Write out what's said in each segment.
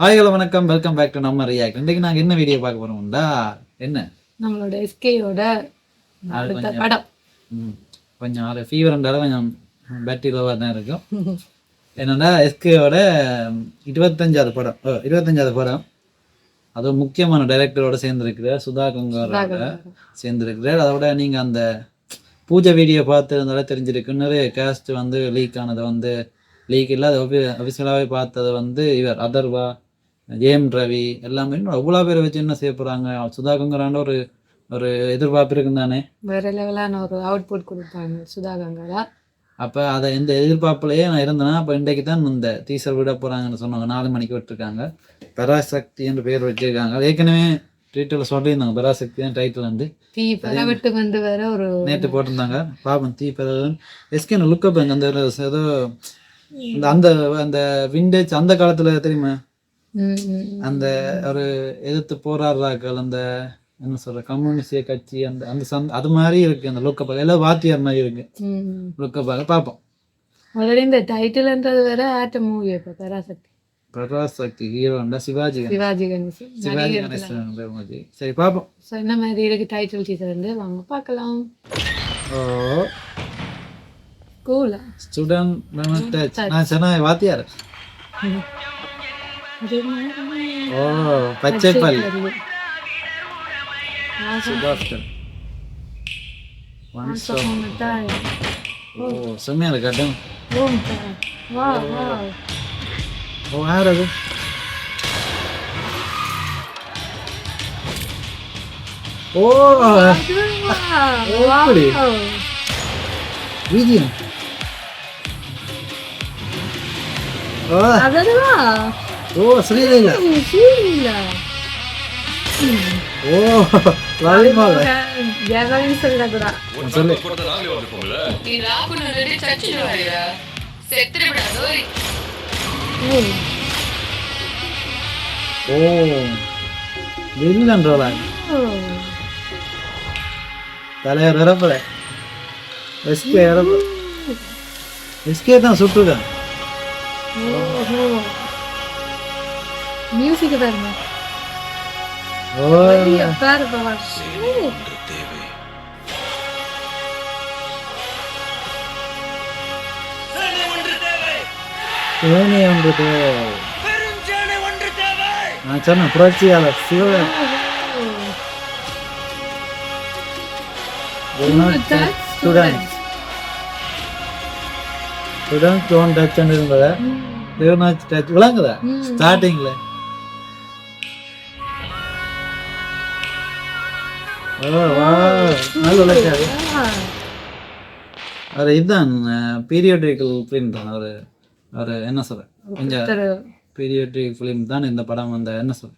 Hi hello வணக்கம், welcome back to நம்ம react. இன்றைக்கு நாங்கள் என்ன வீடியோ பார்க்க போகிறோம்டா, என்ன நம்மளோட எஸ்கேயோட அடுத்த படம். கொஞ்சம் ஆறு ஃபீவர்ன்றால கொஞ்சம் பேட்டரி லோவாக தான் இருக்கும். என்னென்னா எஸ்கேயோட 25வது படம். 25வது படம். அதுவும் முக்கியமான டைரக்டரோட சேர்ந்துருக்கிறார், சுதா கங்காரோட சேர்ந்துருக்கிறார். அதோட நீங்கள் அந்த பூஜை வீடியோ பார்த்துருந்தாலே தெரிஞ்சிருக்கு. நிறைய கேஸ்ட் வந்து லீக் ஆனது வந்து லீக் இல்லை, அது அபிஷியலாகவே பார்த்தது வந்து இவர் அதர்வா, ஜேம் ரவி எல்லாமே. இன்னும் அவ்வளோ பேரை வச்சு என்ன செய்ய போகிறாங்க? சுதா கங்கரான ஒரு ஒரு எதிர்பார்ப்பு இருக்குன்னு தானே, வேற லெவலான ஒரு அவுட்புட் கொடுப்பாங்க சுதா கங்கரா. அப்போ அதை இந்த எதிர்பார்ப்புலையே நான் இருந்தேன்னா, அப்போ இன்றைக்கு தான் இந்த டீசர் விட போகிறாங்கன்னு சொன்னாங்க. 4 மணிக்கு விட்டுருக்காங்க. பராசக்தி என்று பேர் வச்சிருக்காங்க. ஏற்கனவே ட்விட்டரில் சொல்லியிருந்தாங்க பராசக்தி தான் டைட்டில் வந்து தீ பரவிட்டு வந்து வேற ஒரு நேற்று போட்டிருந்தாங்க. பாப்பன் தீ பரவன் எஸ்கேன்னு லுக்கப் அந்த ஏதோ அந்த அந்த விண்டேஜ் அந்த காலத்தில் தெரியுமா, அந்த ஒரு எதிர்த்து போராடுறாக்கள், அந்த என்ன சொல்ற கம்யூனிஸ்ட் கட்சி, அந்த அந்த அது மாதிரி இருக்கு அந்த லுக்கப்பாக. எல்லாம் வாத்தியார் மாதிரி இருக்கு லுக்கப்பாக. பார்ப்போம். ஆல்ரெடி இந்த டைட்டில்ன்றது வேற ஆட்ட மூவி. இப்போ பராசக்தி ஹீரோண்டா சிவாஜி கணேசன். சரி பார்ப்போம். ஸோ என்ன மாதிரி இருக்கு டைட்டில் டீச்சர் வந்து வாங்க பார்க்கலாம். ஓ கூலா ஸ்டூடெண்ட் நான் சொன்ன வாத்தியார். ஓ பச்சை பல் ஓ செம்மையா இருக்கட்டும். ஓ யார் அது? ஓ எப்படி வீதியம்? ஓ ஸ்ரீலைலா. ஓ லாலிமால ஜெகன் சொல்லடா சொல்லு. ஓ வில்லன்றா தலைவர் இறப்பல. எஸ்கே இறப்ப எஸ்கே தான் சுட்டுதான். மியூசிக் பாருங்க. ஓ பாரு பாரு சேனை ஒன்று தேவை. நான் சொன்ன புரட்சியாளர் சிவன். ஸ்டூடெண்ட் டோன்ட் டச் இருந்ததா டச் விளங்குதா ஸ்டார்டிங்ல. நல்ல விளக்காது. அவர் இதுதான் பீரியோடிக்கல் ஃபிலிம் தான். அவர் என்ன சொல்ற கொஞ்சம் பீரியோடிக் ஃபிலிம் தான் இந்த படம். அந்த என்ன சொல்ற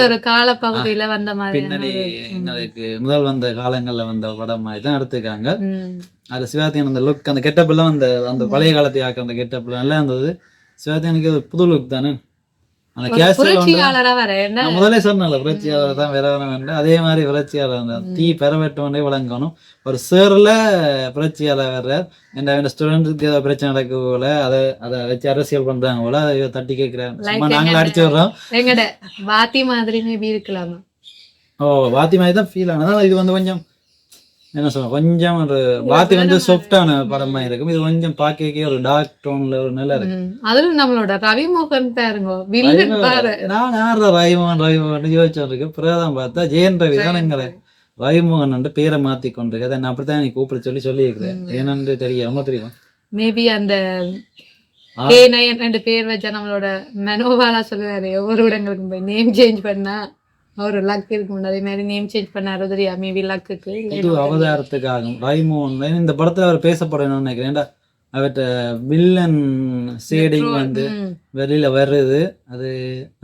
ஒரு கால பகுதியில வந்த மாதிரி பின்னணி எங்களுக்கு முதல் வந்த காலங்கள்ல வந்த படம் மாதிரி தான் எடுத்துக்காங்க. அது சிவாத்தியன் அந்த லுக், அந்த கெட்டப் எல்லாம் அந்த பழைய காலத்தை ஆக்க அந்த கெட்டப் நல்லா இருந்தது. சிவாத்தியனுக்கு புது லுக் தானே. அந்த கேஸ்ட் முதலே சொன்னால புரட்சியாளர் தான் வேற வேண்டாம். அதே மாதிரி புரட்சியாளர் தீ பெறவேட்டோண்டே விளங்கணும். ஒரு சேரில் புரட்சியாளர் வேற என் ஸ்டூடெண்ட்ஸுக்கு ஏதோ பிரச்சனை நடக்க போல அதை வச்சு அரசியல் பண்றாங்க போல அதை தட்டி கேட்கிறேன். நாங்களும் அடிச்சு வர்றோம். வாத்தி மாதிரி இருக்கலாமா? ஓ வாத்தி மாதிரி தான் ஃபீல் ஆனதான். இது வந்து கொஞ்சம் என்ன சொல்ல, கொஞ்சம் ஒரு வாத்தி வந்து சாஃப்டான படமா இருக்கும். இது கொஞ்சம் பாக்கே ஒரு டார்க் டோன்ல ஒரு நல்லா இருக்கு. அதுல நம்மளோட ரவிமோகன் பாருங்க. நான் யார ரவிமோகன் யோசிச்சு இருக்கு. பிரதான் பார்த்தா ஜெயன் ரவி தான் எங்களை ரவிமோகன் பேரை மாத்தி கொண்டிருக்கு. அதை நான் அப்படித்தான் நீ கூப்பிட சொல்லியிருக்கிறேன். ஏன்னு தெரியாம தெரியும். மேபி அந்த பேர் வச்சா நம்மளோட மனோபாலா சொல்லுவாரு ஒவ்வொரு இடங்களுக்கும் போய் நேம் சேஞ்ச் பண்ணா ஒரு லக் இருக்கும். அதே மாதிரி நேம் சேஞ்ச் பண்ணாரு தெரியா. மேபி லக்குக்கு இது அவதாரத்துக்கு ஆகும். ரவிமோகன் இந்த படத்துல அவர் பேசப்படணும்னு நினைக்கிறேன். ஏன்டா அவர்கிட்ட வில்லன் ஷேடிங் வந்து வெளியில வருது. அது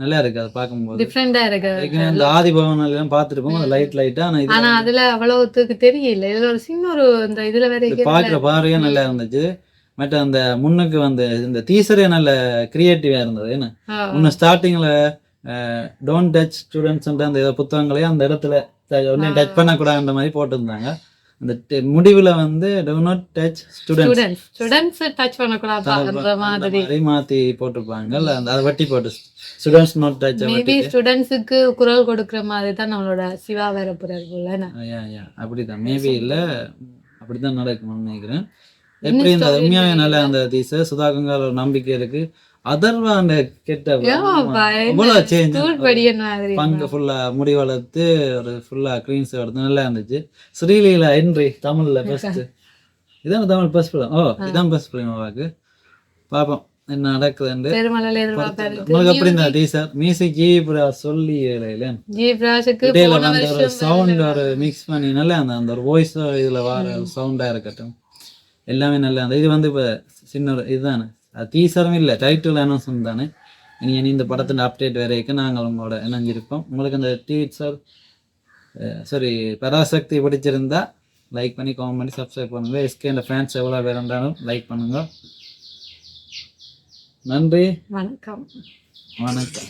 நல்லா இருக்கு. அதை பார்க்கும்போது டிஃப்ரெண்டா இருக்கு. இந்த ஆதி பவன் எல்லாம் பார்த்துருப்போம் லைட்டா. ஆனா அதுல அவ்வளவுக்கு தெரியல. இதுல ஒரு சின்ன ஒரு இந்த இதுல வேற பாக்குற பார்வையா நல்லா இருந்துச்சு. மற்ற அந்த முன்னுக்கு வந்து இந்த டீசரே நல்ல கிரியேட்டிவா இருந்தது. என்ன முன்ன ஸ்டார்டிங்ல டோன்ட் டச் ஸ்டூடெண்ட்ஸ் அந்த புத்தகங்களையும் அந்த இடத்துல டச் பண்ணக்கூடாதுன்ற மாதிரி போட்டிருந்தாங்க. அந்த முடிவில் வந்து do not touch students students touch பண்ணக்கூடாதுன்ற மாதிரி மாற்றி போட்டிருப்பாங்க அந்த அதை வட்டி போட்டு ஸ்டூடெண்ட்ஸ் not touch மேபி ஸ்டூடெண்ட்ஸுக்கு குரல் கொடுக்குற மாதிரி தான் நம்மளோட சிவா வேற போறாரு போல. அப்படிதான் மேபி இல்லை அப்படிதான் நடக்கும்னு நினைக்கிறேன். எப்படி இந்த உண்மையாவே நல்ல அந்த டீச்சர் சுதாகங்கால ஒரு நம்பிக்கை இருக்கு. அதர்வா அந்த கெட்ட சேஞ்ச் பங்கு ஃபுல்லா முடி வளர்த்து ஒரு ஃபுல்லா கிரீன்ஸ் எடுத்து நல்லா இருந்துச்சு. ஸ்ரீலீலா என்ட்ரி தமிழ்ல பெஸ்ட். இதான் தமிழ் பெஸ்ட் ஃபிலிம். இதான் பெஸ்ட் ஃபிலிம் அவாக்கு. பாப்போம் என்ன நடக்குதுன்னு. உங்களுக்கு அப்படி இந்த டீச்சர் மியூசிக் ஜீப்ரா சொல்லி ஒரு சவுண்ட் ஒரு மிக்ஸ் பண்ணி நல்லா அந்த ஒரு வாய்ஸ் இதுல வர சவுண்டா இருக்கட்டும் எல்லாமே நல்லா அந்த இது வந்து இப்போ சின்ன ஒரு இதுதானே டீசரும் இல்லை டைட்டில் அனௌன்ஸ்மெண்ட் தானே. இனி இந்த படத்தின் அப்டேட் வரைக்கும் நாங்கள் உங்களோட இணைஞ்சிருப்போம். உங்களுக்கு அந்த டீச்சர் பராசக்தி பிடிச்சிருந்தா லைக் பண்ணி கமெண்ட் பண்ணி சப்ஸ்கிரைப் பண்ணுங்க. எஸ்கே இந்த ஃபேன்ஸ் எவ்வளோ பேர் இருந்தாலும் லைக் பண்ணுங்க. நன்றி, வணக்கம். வணக்கம்.